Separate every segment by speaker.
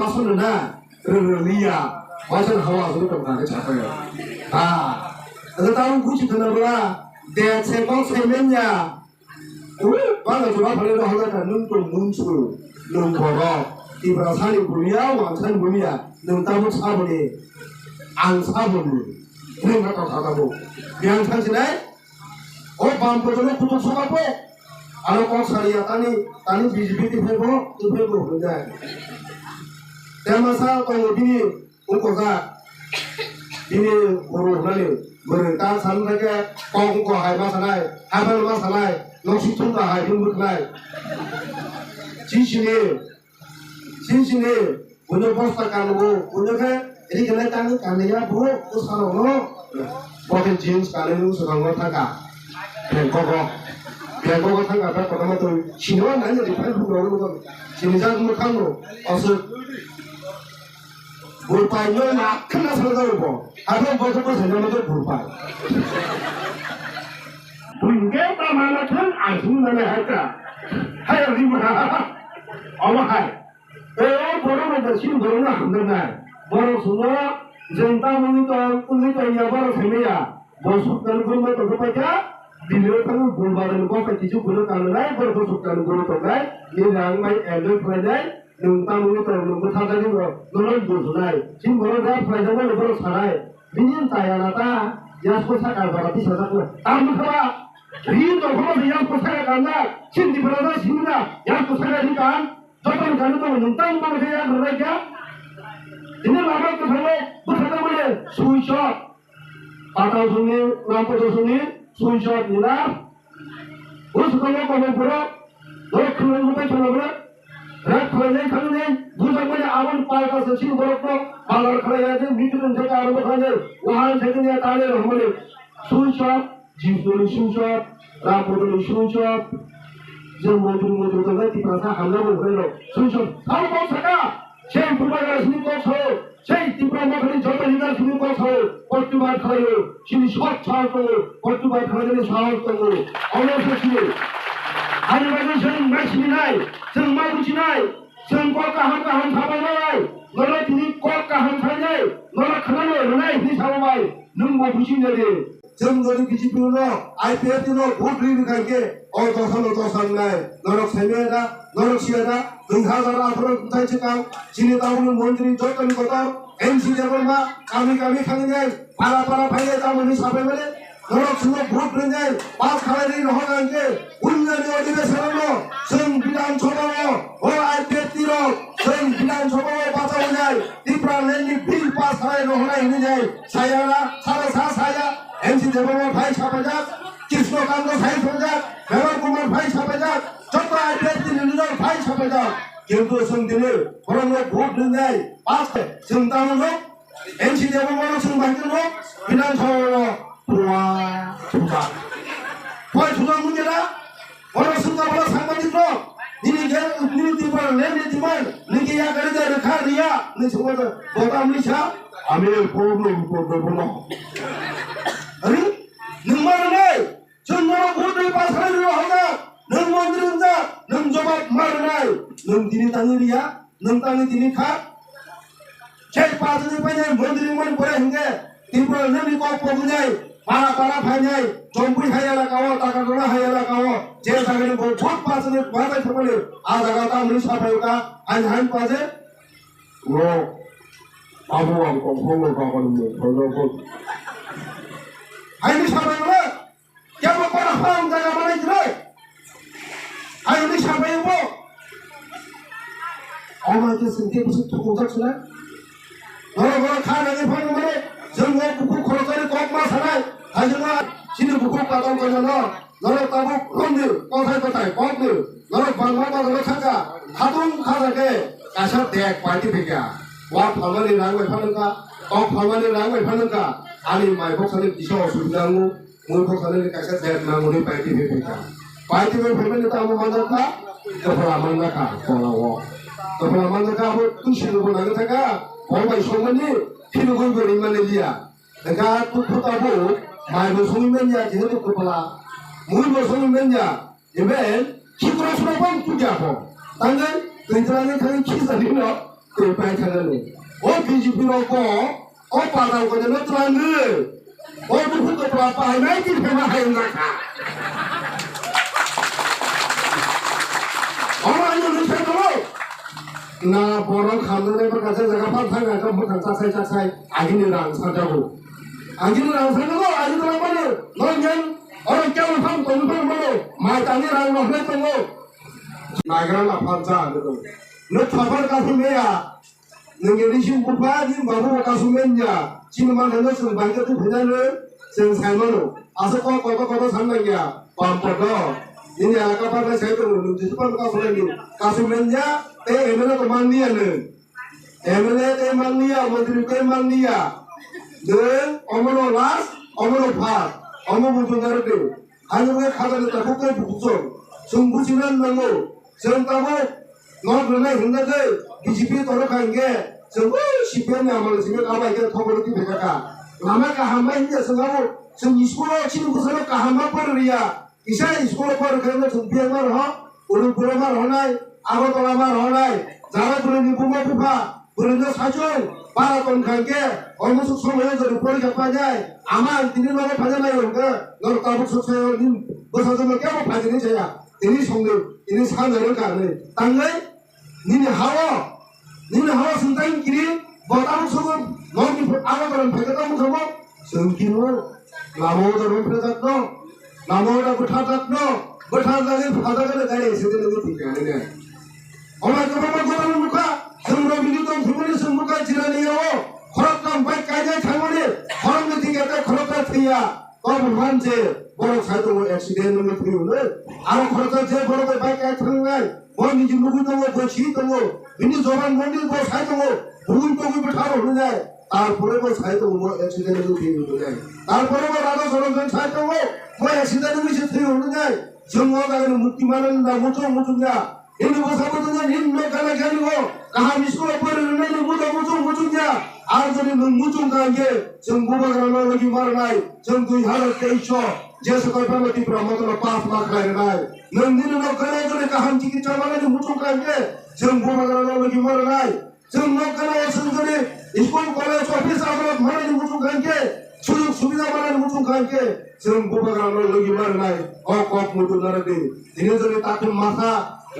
Speaker 1: 와서는나 리야 와서 하와서 좀 가게 잡아요. 아, 다음 굳이 드나보라 내 책방 세면냐? 방금 전화 벌레로 하다가 눈좀 눈출 눈 걸어 이브라 산이 불이야 왕산 불이야 눈 따고 차보니 안 사보니 그런 거 가다고 미안 찬지네? 밤보다는 구독 소가고 안 꼭 살이야 따니 비지비지 해보 그런데 대마사 동비니 웃고가 비니 고로 하나니 뭐를 딴 사람에게 꽁꽁 하이마사나이 하이마사나이 녹식통과 하이마사나이 진신이 운영 보스타 까놓고 운영해 이렇게 땅을 까내야 보고 그 사람으로 모든 진스 까내는 수강을 타가 배고가 타가 배고가 또 신호한 날이 팔부로 그러고 진짜로 강으로 어서 물파이면 큰나 살다고 하던 버섯을 생각하면 물파이 분개 따마나튼 안 죽는다네 할까 하여 리브라 어머 하이 보러는 지금 보러는 안 된다 보러 수가 정답은 또 야바로 세매야 뭐 속다는 그런 것도 그밖에 빌려타는 불바르는 것과 기준 불을 가는 날 보러 속다는 거로 또가 이 양말 애들 프라이드 능담을 떠오르는 거 타자는 거 너는 무슨나이 지금 뭐라 프라이드를 보러 살아이 민인 따야나다 야스코사 갈바라 비서사고 아무거나 리도 보면서 야스코사가 간다 신디 브라더 신나 야스코사가니까 저번 가는 동안 능담 보면서 해야 그러니까 이제 나가고 살래 못하다 보니 수이샷 바다송이 남포도송이 수이샷이나 어디서 가면 보러 너 그런 것도 전화보라 그래 가는데 무조건 아무리 빨가서 지금 그렇고 말을 그래야지 믿는 제가 알아보 가냐 와한 세근이야 다리를 한 번에 순샷 집소리 순샷 라포도는 순샷 이제 모두 다 디프라사 한다고 그래요 순샷 사고사가 제일 불발가 신입고서 제일 디프라마들이 저번이나 신입고서 꼴뚜발 가요 신이 샷차고 꼴뚜발 가더니 사왔다고 어려서 신이 아니 말고 전 말씀이 나이 정말 붙이 나이 전 꼴까 한 사바나이 너라 뒤니 꼴까 한 사냐이 너라 크나노 너나이 니 사바마이 능고 부신자리 정거리 비지피노 IPF노 보드리는 관계 도산나이 너럭 세면에다 너럭 시에다 능하가라 앞으로 군타이치강 지내다오는 원들이 줬던 거다 MC 대벌마 까미 강이냐이 바라바라 방에 담으니 사배면에 너럭 승호 보드리냐이 마스카라리를 허가한게 운전이 어디에 사람로 성비단 초바로 IPF로 성비단 초바로 받아오냐이 디프라렌니 빌바사이로 허가 있느냐이 사야라 사야 MC 대법원 파이 차바작, 기수도 강도 사이 소작, 대법원만 파이 차바작, 저도 IPS는 누적 파이 차바작, 경도 성들을 그런 거 보는데 마스터 정당으로 MC 대법원으로 승방으로 비난처로 우와 조작, 왜 조작 문제다? 어느 순간보다 상관이죠. 니네 디발 내내 디발 니게 야가리다 카리야 니 정말 뭐가 물리차? 아메 보노 아니? 능말하나이 전노라 모두의 바사리로 하나 능원들은 자 능조밥 말하나이 능디니 땅이야? 능땅이 디니 카? 제일 빠지는 바냐이 뭔들이 뭐라 한게 디프라 능이 꼭 뽑으냐이 바라 파냐이 전부리 하야라 가워 따가로라 하야라 가워 제사가는 뭐 첫 빠지는 바다 터벌리 아다가 땀을 사파요가 아니 한 빠져? 뭐 아무왕 꽁꽁을 가거든요 걸러고 아이니 사바이브라 야뭐 봐라 화음자가 말해 들어 아이니 사바이브 어머니께 쓴게 무슨 통작 쓰네 너가 가능해 파는 거네 정말 북구 코로자리 꼭마 사나이 하지마 지는 북구 가던 거잖아 너를 따고 놈들 꼬살꼬살 꽁들 너를 방방방으로 찾아 하동 가사게 가서 대학 관리백이야 와 방만이라는 걸 파는가 방만이라는 걸 파는가 아니 마이 복사는 기셔 술장우 물 복사는 가서 대학나무를 관리백이야 관리백을 보면 따고 만들까 그러나 만나가 돌아와 그러나 만나가 뭐 뜻이는 거 나가다가 뭔가 소문이 피는 걸 그림만 내리야 내가 또 보다고 말고 송이면야 제대로 그거라 물고 송이면야 이번 기구라 수라방 두개하고 당근 근처라는 그런 키사리너 그 발차는 비지비로고 오빠라고 그냥 너들한테 누구 것도 아빠 나이기 배나하는 거야. 아니면 나 보러 가는 애가 가서 내가 판타가 좀 못한 자세히 아기들랑 사자고 아기들랑 사자고 아기들랑 말이야 너는 어렵게 하면 방 동생 말로 말단이라는 거 했던 거 나가랑 아파자 너 타발 가슴이야 너게 리신 부파지 마부 가슴이냐 지금만 해도 성방도 그냥은 생산으로 아서 거거 산다냐 밤보다 ini kapan saya turun di depan kasumennya emangnya kemanian emangnya kemania menteri kemania dan omong las omong pas omong butuh ngerti hanya mereka kata kita bukan bukan sungguh nango sentamu nggak pernah hendak deh BJP tolak angge sungguh siapa amal sehingga apa yang thobor di mereka lama kahama ini sengau sengiskulo cinu kusalo kahama perria isa school पर करने संपिया मार हो उरुपुर मार होनाय आगरतला मार होनाय जारा बुरनि बुमा बुफा बुरनि साजों बारातन खांके अलमुसुक समय जरि परीक्षा पाजाय आमा दिनि माने पाजानाय होंगे नर ताबुक ससायाव दिन बोसाजों केबो पाजिनि जाया दिनि संनो दिनि साननो गाने तांगै निनि हावा संताइन गिरि बताबुक सगो ननि आगरतन फायदा मुखमो संकिनो लामो जरन प्रजातनो 나무가 붙어졌노 붙어져서 바닥에 가려 있으면 되게 되네. 엄마 그만 무카 정로 미리도 부모님 선무카 지라니요. 그렇다 바이까지 장원이 그런 거 되겠다 그렇다 티야. 거부 환제 뭐로 살도 액시덴을 들으면 아로 그렇다 제 버럭을 바이까지 장난 뭐인지 누구도 뭐 지도 민이 저만 뭔지 뭐 살도 누군 쪽이 붙어로 그러냐. তারপরে ও সাইতো ও অ্যাক্সিডেন্টে দিয়ে হলো তারপরে ও রাজা সরঞ্জন সাইতো ও অ্যাক্সিডেন্টে মিশে থেকে হলো যায় জঙ্গলগানে মুক্তি মানেন না মুচুয়া এনে বসাবো নিম্ন কালে খেলিব কাহা মিসকো পরে নেনে মুচুয়া আর যদি মুচুঙ্গাগে जों बुबागानो लगी मारनाय जों 2023 जे सकल प्रमति ब्रह्मतल 5 लाख लायनाय नंदिनो नखरे जने काहाम चिकित्सा माने मुचुंगागे जों बुबागानो लगी मारनाय जों नखरे संजने स्कूल कॉलेज ऑफिस आदाলত माने मुचुंगागे सुजुग सुबिदा माने मुचुंगागे जों बुबागानो लगी मारनाय अकप मुचुंगारे दिने जने ताकुम माथा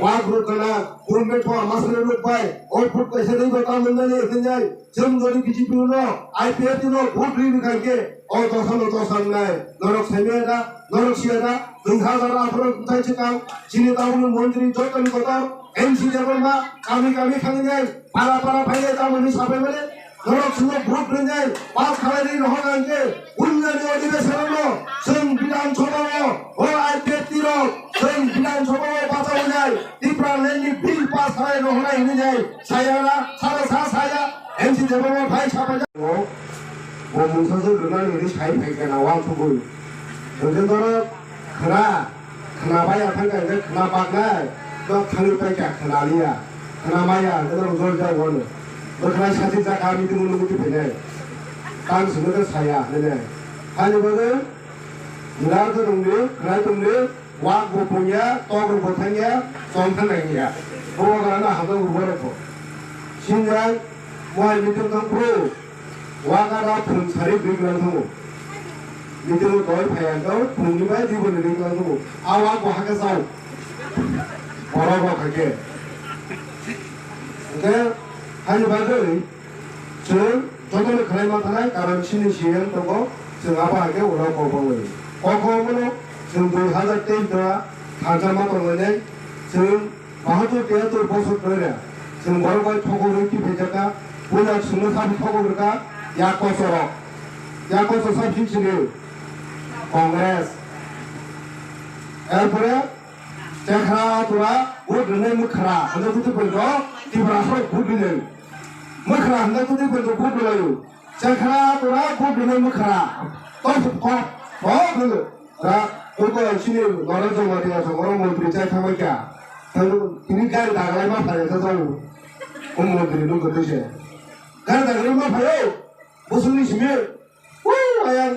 Speaker 1: वाग्रुकना गुरमेट मासरे रुपाय अफुट कैसे नहीं बता मनने एखनजाय जों जदि बिजेपिनो आईपीएफनो भोट रिनि खाके अ दसन नाय नरक सेमेदा नरक सियादा 2000 आफर थाइचका जिनि दाउनि मन्त्री जतन गता एमसी जेबलमा कामी खांजाय पारा फाइले दामनि साबायले नरक सुनो भोट रिजाय पास खालायनि रहगांगे उन्नयन अधिवेशननो जों बिधान सभायाव अ आईपीएफनो जों बिधान सभायाव बाजावनाय डिपार्टमेन्टनि बिल पास खालायनो होनाय होनाय सायाना साया एमसी जेबलमा फाइ साबाय मुंसाजों रुनानै ओरै साइ फाइगाना वांखौबो ओजोंदर खोनाबाय आथांगायनो खोनाबागनाय दा थांनो फाइगा खोनालिया खोनामाया जों जल जावनो बोखना साथि जागा मिदुं लुगुति फैनाय गांसोनो साया होनो हानिबोनो निरार दंनो खोनाय दंनो वा गफंया तगर गथांया जंथांनायनिया बगाना हादों उबरखौ सिंगाय मोहाय मिदुं दंफ्रो वागारा फुंसारि दैग्लां दङ मिदुं दय फायांगौ फुंनिबाय दिबोनो दैग्लां दङ आवा बहागा जाव बराबा खाके ओके हानिबागै जों जतन खालामना थानाय कारण सिनि सिगां दङ जों आबाहागे उनाव गबावो गबावनो जों 2023 थांजामा दंनानै जों 73 बोसोर धरे जों बरबाय थगरैथि फैजाका बुना सुनो साबि थगरगा याकोसो साबसिनसिनो कांग्रेस एरपरे जेखा तुरा भोट होनाय मोखरा होनो गुदिफोरखौ दिब्राखौ भोट होनो मोखरा होनो गुदिफोरखौ भोट होलायो जेखा तुरा भोट होनाय मोखरा होनो दा ओइको सिनि नरेन्द्र मोदीया संग्राम मन्त्री जाय थांबायका तिनि गारि दागलाय मा फायथा जायो मन्त्री नु गदैसे गारि दागलाय मा फायो बोसोरनि सिमे आया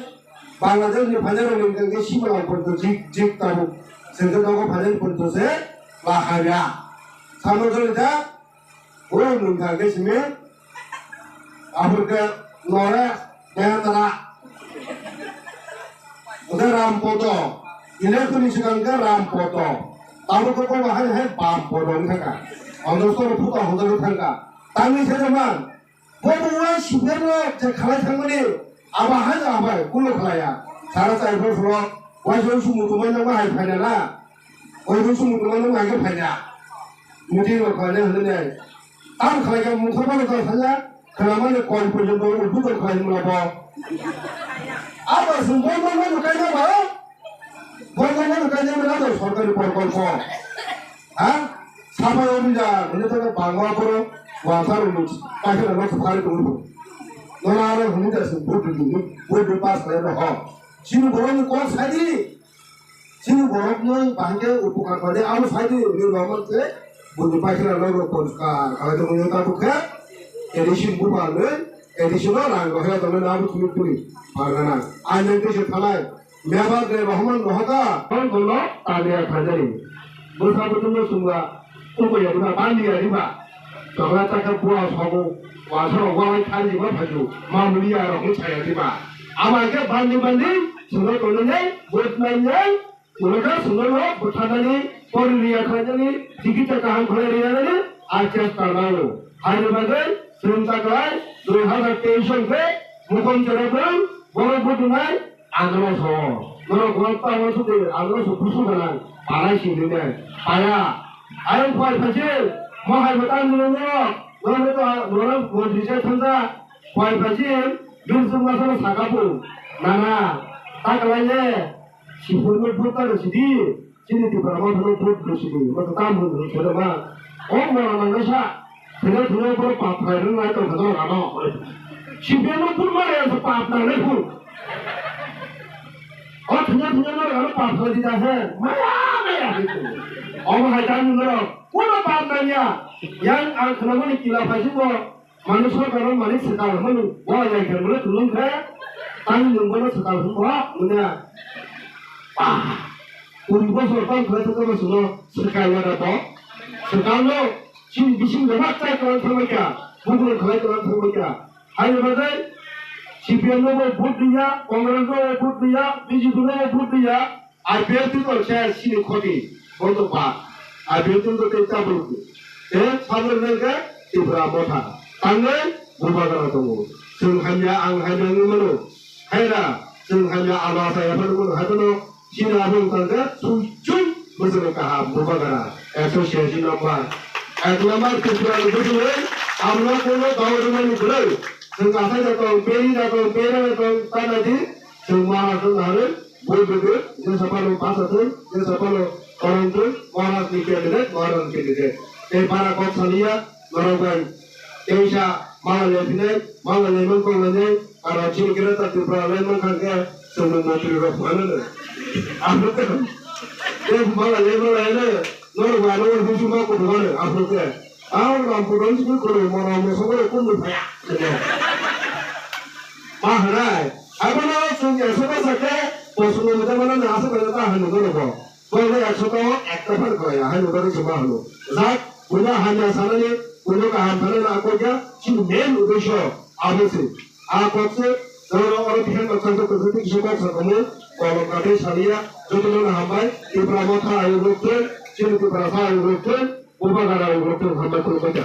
Speaker 1: बांलादेशनि फाइनाल के सिमां फोरखौ जिक ताबो जोंखौ दावगा फाइनाल फोरखौसे बाहाया सामजों दा 왜 문제겠으면 아프리카 노래 대하더라 udah rampoto, ini kondisi kan ke rampoto, tahu kok kau bahaya rampoto ni kan, orang tu putar hotel tu kan, tangi sejaman, bukan sebenarnya cekalah tangan ni, apa hanya apa, kulo kelaya, cara saya berflow, wajib semua tu mana mahal punya lah, wajib semua tu mana mahal punya, mungkin lo kelaya hendak, tahu kelaya mungkin apa tu saja, kelama ni kau pun jemput, bukan kelaya mula apa semua orang kaya apa? Orang kaya mana tu? Sorry perempuan. Ah, siapa yang bisa? Ini tu bangga pun, wajar ulus. Pasal orang sekali tu. Orang ini dah sebut dulu, buat lepas saya dah. Sini orang ni kau sadi, sini orang ni bangga upukar pada awal sadi ni orang tu, buat lepas saya dah polska. Kalau tu orang tak bukan, edisi bukan ni, edisi orang kaya tu mana aku tulis tulis. Parana, anjing tu sekalai, mewa ke Rahman Rohaka, orang kalau tanya kajari, bersama tu semua, tu yang kita bandi ada apa, kalau tak buat sahaja, wajar orang kali buat baju, mampu dia orang caya apa, apa ke bandi, semua tu ni, buat mainnya, mereka semua lo bertanya ni, orang dia kajari, sikit cakap orang dia ni, ajas terlalu, hari bagai, serentak lagi, 2023 ke, bukan cerita orang berdua agama so, orang kuat orang tu deh, agama so khusus kan, parai sih ni, payah, ayam kuat kecil, mahal betul ni orang itu orang berjaya tanda, kuat kecil, jurus masalah sakapu, nana, tak lainnya, si purut putar sini, sini di bawah purut sini, macam tamu ni, sudah mah, orang Malaysia, sudah berapa hari ni tu sudah lama. Siapa pun mana yang sepat nak lepun. Oh punya orang apa tidak ada, maya itu. Orang hajat orang, mana pandanya? Yang kenapa ni kila pasti manusia kalau manusia sekali mana, wah yang kerana tulung saya, tang jumpa sekali semua, mana? Uriba sorban kerana tu semua sekali ada tu, sekali bising lemak saya kalau sama dia, bukan kalau sama dia. Ayo bagai, CPM lo vote dia, Kongres lo vote dia, BJP lo vote dia, IPL tu saya sini kodi, untuk apa? IPL tu kita bulu. Sabar mereka ibrahim thah. Tanggal berbagai tu. Senghanya anghanya ni mana? Hera, senghanya Allah saya perlu hatu sini abang tangga suci bersama kaham berbagai. Asosiasi nombor. Nomor kecuali betul. Amla kono tahu dengan ni betul. Sengkasa jatuh, peri jatuh, pera jatuh, tanah di semua orang hari boleh, dia siapa lo pas tu, dia siapa lo orang tu, orang ni kena, orang kena. Para kau salia, orang Indonesia malah lebih, malah lebih kau lebih, kalau ciri kira tak terperanjat macam ke, semua motor roh mana? Apa tu? Dia malah lebih mana? Orang semua kau mana? Apa tu? Orang pun semua kau orang semua kau berpaya. Mahrai, apa nama sungai suka saja, posungan macam mana nasi banyak tak hanya tu loh. Kalau yang suka ekstrovert kau ya, hanya tu semua lo. Zat, punya hanya sana ni, punya kehantaran aku je, si main udesho, apa sih? Aku tu, orang pihak macam tu kerja suka sakamu, kalau kata saya, jodoh nak hambai, ibrahim thah ayu rukun, sini tu berasa ayu rukun, ubah gara ayu rukun hambai tu baca.